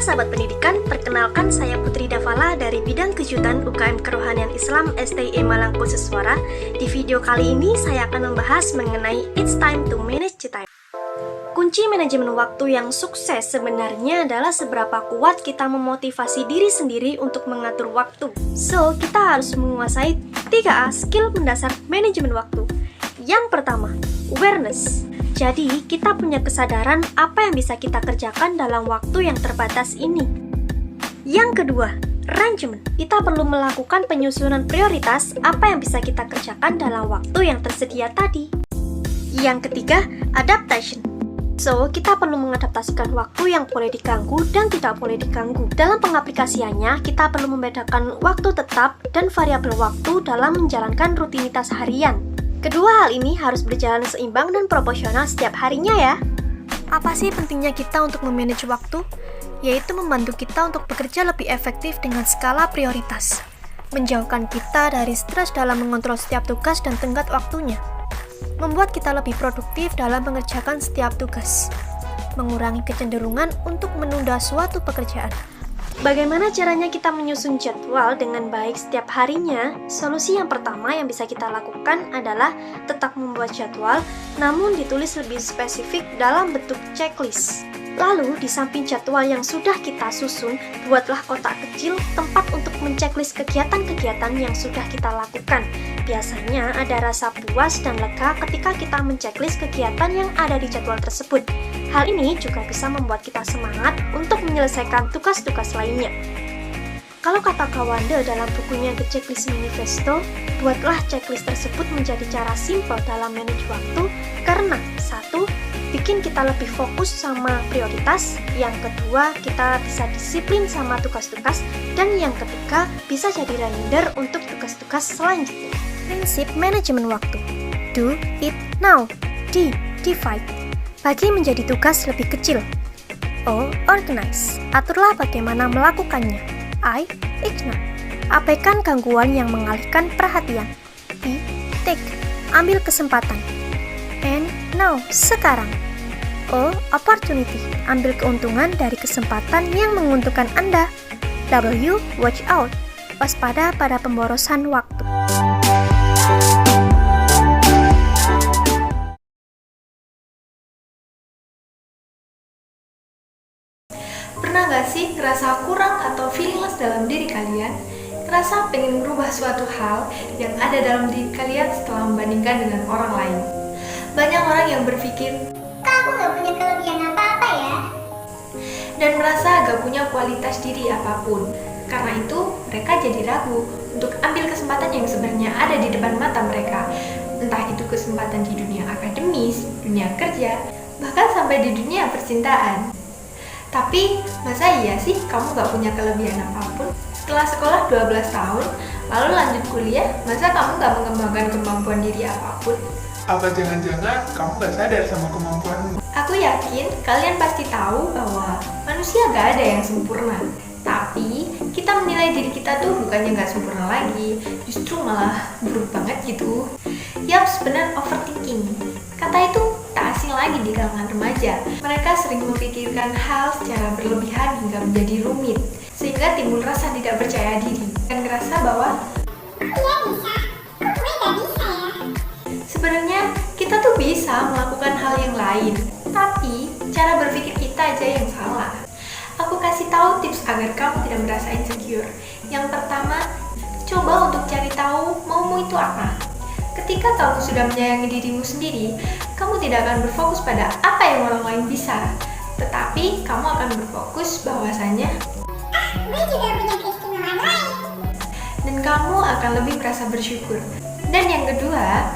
sahabat pendidikan, perkenalkan saya Putri Davala dari Bidang Kejutan UKM Kerohanian Islam STI Malang Khusus Suara. Di video kali ini saya akan membahas mengenai It's Time to Manage the Time. Kunci manajemen waktu yang sukses sebenarnya adalah seberapa kuat kita memotivasi diri sendiri untuk mengatur waktu. So, kita harus menguasai 3A skill mendasar manajemen waktu. Yang pertama, awareness. Jadi, kita punya kesadaran apa yang bisa kita kerjakan dalam waktu yang terbatas ini. Yang kedua, arrangement. Kita perlu melakukan penyusunan prioritas apa yang bisa kita kerjakan dalam waktu yang tersedia tadi. Yang ketiga, adaptation. So, kita perlu mengadaptasikan waktu yang boleh diganggu dan tidak boleh diganggu. Dalam pengaplikasiannya, kita perlu membedakan waktu tetap dan variabel waktu dalam menjalankan rutinitas harian. Kedua hal ini harus berjalan seimbang dan proporsional setiap harinya ya. Apa sih pentingnya kita untuk memanage waktu? Yaitu membantu kita untuk bekerja lebih efektif dengan skala prioritas. Menjauhkan kita dari stres dalam mengontrol setiap tugas dan tenggat waktunya. Membuat kita lebih produktif dalam mengerjakan setiap tugas. Mengurangi kecenderungan untuk menunda suatu pekerjaan. Bagaimana caranya kita menyusun jadwal dengan baik setiap harinya? Solusi yang pertama yang bisa kita lakukan adalah tetap membuat jadwal, namun ditulis lebih spesifik dalam bentuk checklist. Lalu, di samping jadwal yang sudah kita susun, buatlah kotak kecil tempat untuk menceklis kegiatan-kegiatan yang sudah kita lakukan. Biasanya ada rasa puas dan lega ketika kita menceklis kegiatan yang ada di jadwal tersebut. Hal ini juga bisa membuat kita semangat untuk menyelesaikan tugas-tugas lainnya. Kalau kata Kawanda dalam bukunya The Checklist Manifesto, buatlah checklist tersebut menjadi cara simpel dalam manage waktu karena 1. Bikin kita lebih fokus sama prioritas, yang kedua kita bisa disiplin sama tugas-tugas, dan yang ketiga bisa jadi reminder untuk tugas-tugas selanjutnya. Prinsip manajemen waktu. Do it now. D. Divide. Bagi menjadi tugas lebih kecil. O. Organize. Aturlah bagaimana melakukannya. I. Ignore. Abaikan gangguan yang mengalihkan perhatian. P. Take. Ambil kesempatan. N. Now. Sekarang. O. Opportunity. Ambil keuntungan dari kesempatan yang menguntungkan Anda. W. Watch out. Waspada pada pemborosan waktu. Pernah gak sih ngerasa kurang atau feelingless dalam diri kalian? Ngerasa pengen merubah suatu hal yang ada dalam diri kalian setelah membandingkan dengan orang lain. Banyak orang yang berpikir, aku gak punya kelebihan apa-apa ya? Dan merasa gak punya kualitas diri apapun. Karena itu, mereka jadi ragu untuk ambil kesempatan yang sebenarnya ada di depan mata mereka. Entah itu kesempatan di dunia akademis, dunia kerja, bahkan sampai di dunia percintaan. Tapi, masa iya sih kamu gak punya kelebihan apapun? Setelah sekolah 12 tahun, lalu lanjut kuliah, masa kamu gak mengembangkan kemampuan diri apapun? Apa jangan-jangan kamu gak sadar sama kemampuanmu? Aku yakin kalian pasti tahu bahwa manusia gak ada yang sempurna. Tapi, kita menilai diri kita tuh bukannya gak sempurna lagi, justru malah buruk banget gitu. Yaps, benar overthinking. Kata itu tak asing lagi di kalangan remaja. Mereka sering memikirkan hal secara berlebihan hingga menjadi rumit, sehingga timbul rasa tidak percaya diri dan ngerasa bahwa sebenarnya kita tuh bisa melakukan hal yang lain, tapi cara berpikir kita aja yang salah. Aku kasih tahu tips agar kamu tidak merasa insecure. Yang pertama, coba untuk cari tahu maumu itu apa. Ketika kamu sudah menyayangi dirimu sendiri, kamu tidak akan berfokus pada apa yang orang lain bisa, tetapi kamu akan berfokus bahwasanya Gue juga punya keistimewaan lain. dan kamu akan lebih merasa bersyukur. Dan yang kedua,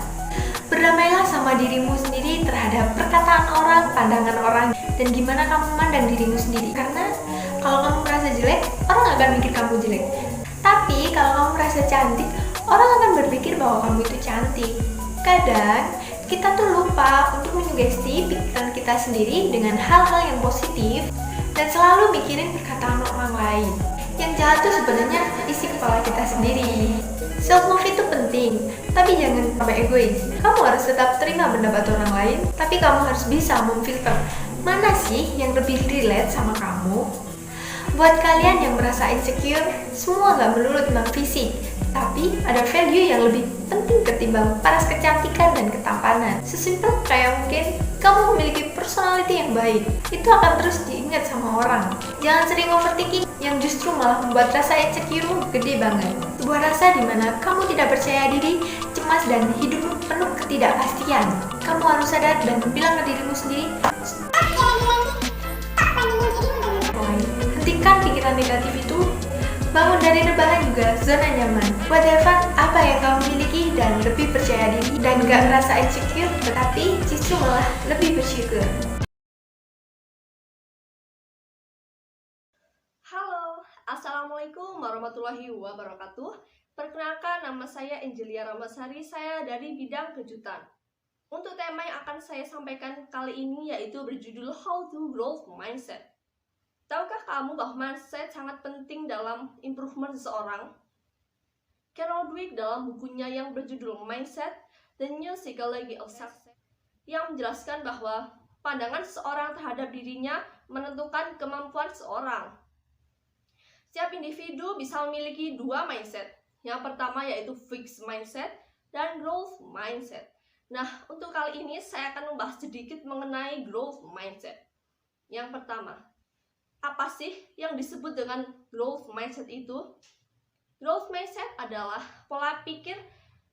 berdamailah sama dirimu sendiri terhadap perkataan orang, pandangan orang, dan gimana kamu memandang dirimu sendiri. Karena kalau kamu merasa jelek, orang akan mikir kamu jelek. Tapi kalau kamu merasa cantik, orang akan berpikir bahwa kamu itu cantik. Kadang, kita tuh lupa untuk menyugesti pikiran kita sendiri dengan hal-hal yang positif dan selalu mikirin perkataan orang lain. Yang jahat tuh sebenarnya isi kepala kita sendiri. Self-love itu penting, tapi jangan sampai egois. Kamu harus tetap terima pendapat orang lain, tapi kamu harus bisa memfilter mana sih yang lebih relate sama kamu. Buat kalian yang merasa insecure, semua nggak melulu tentang fisik, tapi ada value yang lebih penting ketimbang paras kecantikan dan ketampanan. Sesimpel kayak mungkin kamu memiliki personality yang baik, itu akan terus diingat sama orang. Jangan sering overthinking yang justru malah membuat rasa insecure gede banget. Sebuah rasa di mana kamu tidak percaya diri, cemas, dan hidupmu penuh ketidakpastian. Kamu harus sadar dan bilang ke dirimu sendiri, hentikan pikiran negatif itu. Bangun dari rebahan juga zona nyaman. Whatever apa yang kamu miliki dan lebih percaya diri dan gak merasa insecure, tetapi justru malah lebih bersyukur. Halo, Assalamualaikum warahmatullahi wabarakatuh. Perkenalkan, nama saya Angelia Ramasari, saya dari bidang kejutan. Untuk tema yang akan saya sampaikan kali ini yaitu berjudul How to Growth Mindset. Tahukah kamu bahwa mindset sangat penting dalam improvement seseorang? Carol Dweck dalam bukunya yang berjudul Mindset, The New Psychology of Success, yang menjelaskan bahwa pandangan seseorang terhadap dirinya menentukan kemampuan seseorang. Setiap individu bisa memiliki dua mindset. Yang pertama yaitu fixed mindset dan growth mindset. Nah, untuk kali ini saya akan membahas sedikit mengenai growth mindset. Yang pertama, apa sih yang disebut dengan growth mindset itu? Growth mindset adalah pola pikir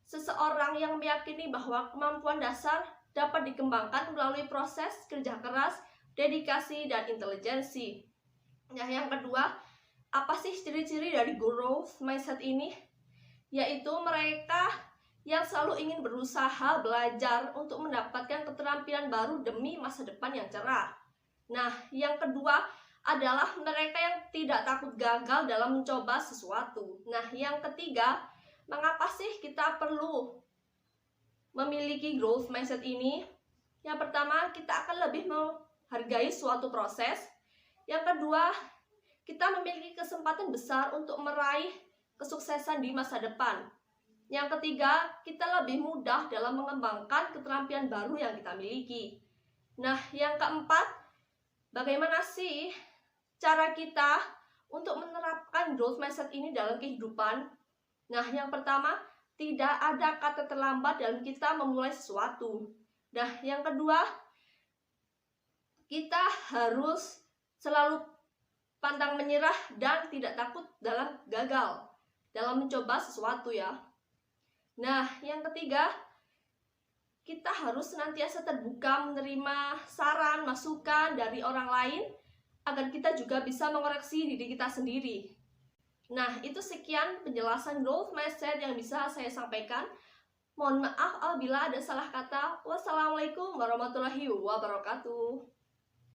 seseorang yang meyakini bahwa kemampuan dasar dapat dikembangkan melalui proses kerja keras, dedikasi, dan intelijensi. Nah, yang kedua, apa sih ciri-ciri dari growth mindset ini? Yaitu mereka yang selalu ingin berusaha belajar untuk mendapatkan keterampilan baru demi masa depan yang cerah. Nah, yang kedua adalah mereka yang tidak takut gagal dalam mencoba sesuatu. Nah, yang ketiga, mengapa sih kita perlu memiliki growth mindset ini? Yang pertama, kita akan lebih menghargai suatu proses. Yang kedua, kita memiliki kesempatan besar untuk meraih kesuksesan di masa depan. Yang ketiga, kita lebih mudah dalam mengembangkan keterampilan baru yang kita miliki. Nah, yang keempat, bagaimana sih cara kita untuk menerapkan growth mindset ini dalam kehidupan? Nah, yang pertama, tidak ada kata terlambat dalam kita memulai sesuatu. Nah, yang kedua, kita harus selalu pantang menyerah dan tidak takut dalam gagal dalam mencoba sesuatu ya. Nah, yang ketiga, kita harus senantiasa terbuka menerima saran, masukan dari orang lain agar kita juga bisa mengoreksi diri kita sendiri. Nah, itu sekian penjelasan growth mindset yang bisa saya sampaikan. Mohon maaf apabila ada salah kata. Wassalamualaikum warahmatullahi wabarakatuh.